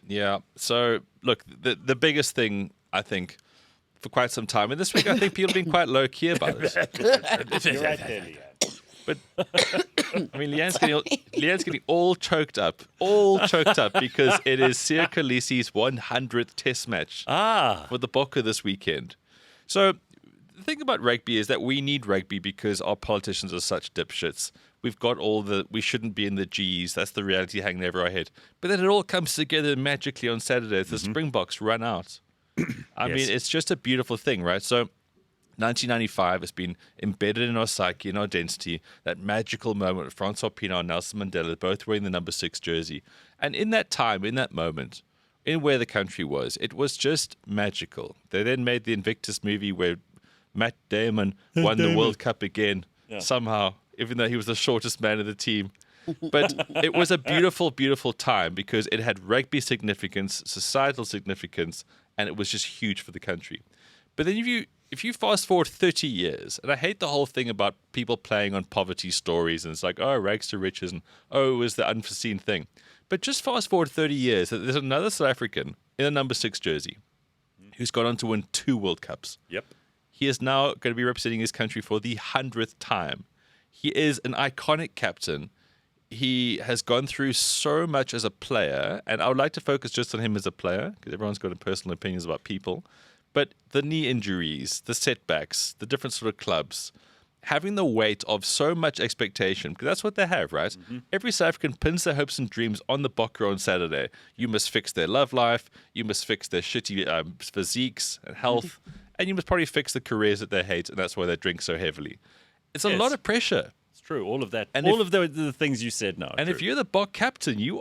Yeah. So, look, the biggest thing, I think, for quite some time, and this week I think people have been quite low-key about it. You're right there, Leanne. But, I mean, Leanne's getting all choked up because it is Siya Kolisi's 100th test match for the Bokke this weekend. So, the thing about rugby is that we need rugby because our politicians are such dipshits. We've got we shouldn't be in the Gs. That's the reality hanging over our head. But then it all comes together magically on Saturday as the Springboks run out. I mean, it's just a beautiful thing, right? So 1995 has been embedded in our psyche, in our identity, that magical moment of Francois Pienaar and Nelson Mandela both wearing the number 6 jersey. And in that time, in that moment, in where the country was, it was just magical. They then made the Invictus movie where Matt Damon won the World Cup again, somehow, even though he was the shortest man of the team. But it was a beautiful, beautiful time because it had rugby significance, societal significance, and it was just huge for the country. But then if you fast forward 30 years, and I hate the whole thing about people playing on poverty stories, and it's like, oh, rags to riches, and oh, it was the unforeseen thing. But just fast forward 30 years, there's another South African in a number 6 jersey who's gone on to win 2 World Cups. Yep. He is now going to be representing his country for the 100th time. He is an iconic captain. He has gone through so much as a player, and I would like to focus just on him as a player because everyone's got personal opinions about people. But the knee injuries, the setbacks, the different sort of clubs, having the weight of so much expectation, because that's what they have, right? Every South African pins their hopes and dreams on the Bokke on Saturday. You must fix their love life, you must fix their shitty physiques and health, and you must probably fix the careers that they hate, and that's why they drink so heavily. It's a lot of pressure. It's true, all of that. And all of the things you said now. And if you're the Bokke captain, you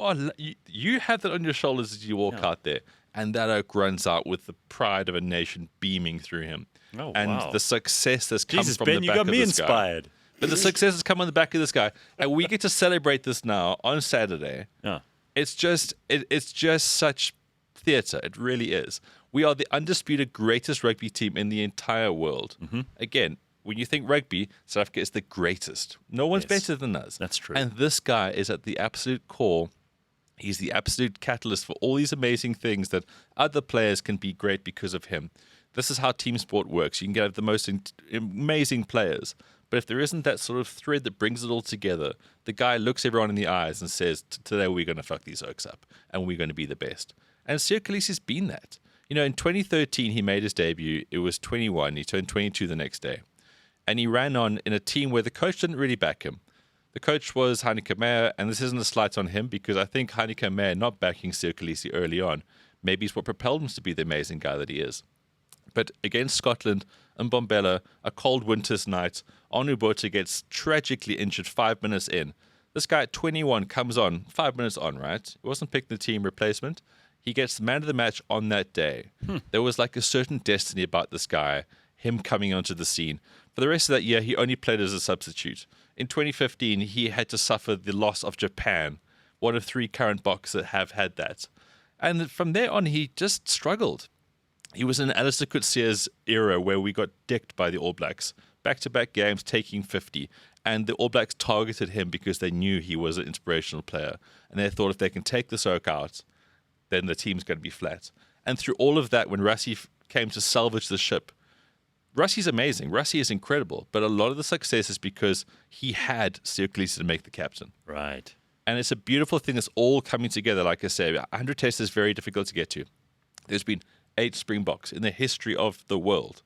have that on your shoulders as you walk out there. And that oak runs out with the pride of a nation beaming through him. Oh, and wow. the success that's come from Ben, the back of this you got me inspired. guy. But the success has come on the back of this guy. And we get to celebrate this now on Saturday. Yeah. It's just such theatre. It really is. We are the undisputed greatest rugby team in the entire world. Again, when you think rugby, South Africa is the greatest. No one's better than us. That's true. And this guy is at the absolute core. He's the absolute catalyst for all these amazing things that other players can be great because of him. This is how team sport works. You can get the most amazing players, but if there isn't that sort of thread that brings it all together, the guy looks everyone in the eyes and says, today we're going to fuck these oaks up, and we're going to be the best. And Siya Kolisi's been that. You know, in 2013, he made his debut. It was 21. He turned 22 the next day. And he ran on in a team where the coach didn't really back him. The coach was Heineke Meyer, and this isn't a slight on him because I think Heineke Meyer not backing Siya Kolisi early on maybe is what propelled him to be the amazing guy that he is. But against Scotland and Mbombela, a cold winter's night, Onubota gets tragically injured 5 minutes in. This guy at 21 comes on, 5 minutes on, right? He wasn't picked in the team replacement. He gets the man of the match on that day. There was like a certain destiny about this guy, him coming onto the scene. For the rest of that year, he only played as a substitute. In 2015, he had to suffer the loss of Japan, one of 3 current Boks that have had that. And from there on, he just struggled. He was in Alistair Coetzee's era where we got dicked by the All Blacks. Back-to-back games, taking 50. And the All Blacks targeted him because they knew he was an inspirational player. And they thought if they can take this oak out, then the team's going to be flat. And through all of that, when Rassie came to salvage the ship, Rassie's amazing. Rassie is incredible. But a lot of the success is because he had Siya Kolisi to make the captain. Right. And it's a beautiful thing that's all coming together. Like I say, 100 tests is very difficult to get to. There's been 8 Springboks in the history of the world.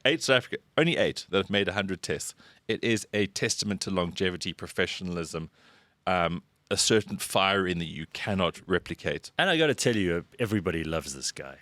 8 South Africa, only 8 that have made 100 tests. It is a testament to longevity, professionalism, a certain fire in that you cannot replicate. And I got to tell you, everybody loves this guy.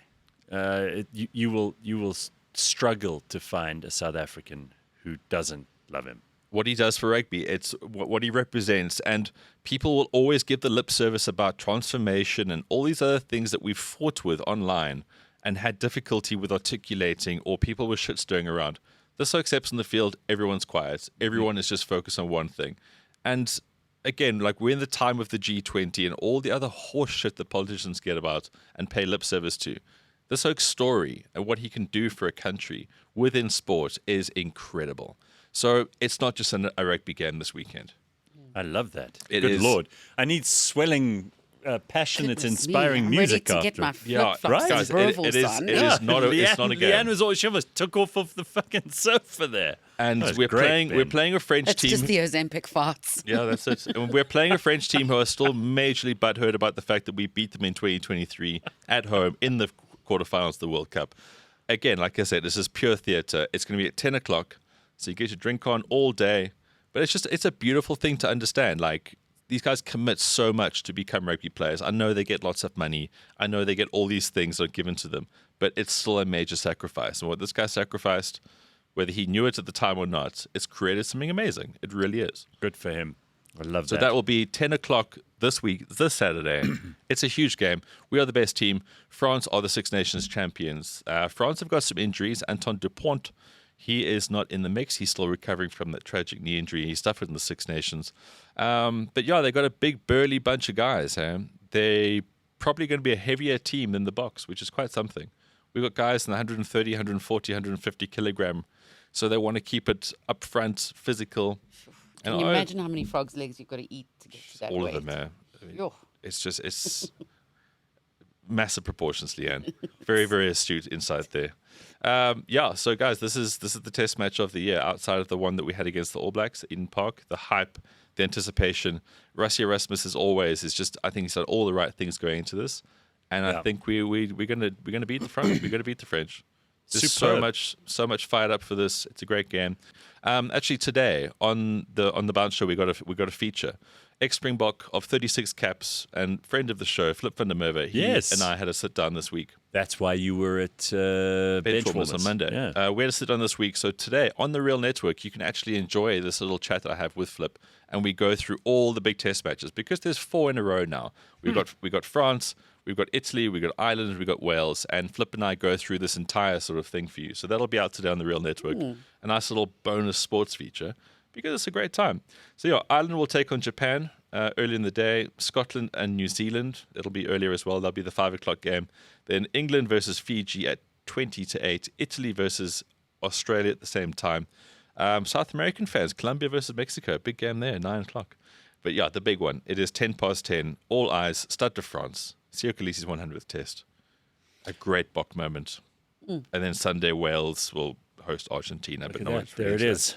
You will struggle to find a South African who doesn't love him. What he does for rugby, it's what he represents, and people will always give the lip service about transformation and all these other things that we've fought with online and had difficulty with articulating, or people with shit stirring around. This oak steps in the field, everyone's quiet. Everyone is just focused on one thing. And again, like we're in the time of the G20 and all the other horse shit that politicians get about and pay lip service to. This oak's story and what he can do for a country within sport is incredible. So it's not just a rugby game this weekend. I love that. It Good is. Lord. I need swelling passionate, Goodness me, inspiring I'm music ready to after. get my Yeah, flip-flops right. and guys, Burville, it is son. not it's not a game. Leanne was all she almost took off the fucking sofa there. And That was we're great, playing Ben. a French It's team. just the Ozempic farts. Yeah, that's it. And we're playing a French team who are still majorly butthurt about the fact that we beat them in 2023 at home in the quarterfinals of the World Cup. Again, like I said, this is pure theatre. It's going to be at 10 o'clock, so you get your drink on all day. But it's a beautiful thing to understand. Like, these guys commit so much to become rugby players. I know they get lots of money. I know they get all these things that are given to them. But it's still a major sacrifice. And what this guy sacrificed, whether he knew it at the time or not, it's created something amazing. It really is. Good for him. I love So that. that will be 10 o'clock this Saturday. It's a huge game. We are the best team. France are the Six Nations champions. France have got some injuries. Anton Dupont, he is not in the mix. He's still recovering from that tragic knee injury he suffered in the Six Nations. But yeah, they got a big burly bunch of guys. They probably going to be a heavier team than the Boks, which is quite something. We've got guys in the 130, 140, 150 kilogram. So they want to keep it up front, physical. Can you imagine how many frog's legs you've got to eat to get to that all weight? of them, man. I mean, Yo. it's massive proportions, Leanne. Very, very astute insight there. Yeah, so guys, this is the test match of the year outside of the one that we had against the All Blacks at Eden Park. The hype, the anticipation. Rusty Erasmus, as always, is just, I think he's done all the right things going into this. And I think we're gonna beat the French. We're gonna beat the French. There's so much fired up for this. It's a great game. Actually, today on the Bounce Show, we got a feature. Ex-Springbok of 36 caps and friend of the show, Flip van der Merwe. He and I had a sit down this week. That's why you were at Benchwarmers on Monday. Yeah. We had a sit down this week. So today on the Real Network, you can actually enjoy this little chat that I have with Flip, and we go through all the big test matches because there's 4 in a row now. We got France, we've got Italy, we've got Ireland, we've got Wales, and Flip and I go through this entire sort of thing for you. So that'll be out today on the Real Network. A nice little bonus sports feature because it's a great time. So yeah, Ireland will take on Japan early in the day. Scotland and New Zealand, it'll be earlier as well. That'll be the 5 o'clock game. Then England versus Fiji at 20-8. Italy versus Australia at the same time. South American fans, Colombia versus Mexico, big game there, 9 o'clock. But yeah, the big one. It is 10:10. All eyes. Stade de France. Siya Kolisi's 100th test. A great Bok moment. And then Sunday, Wales will host Argentina. But no one's there it is.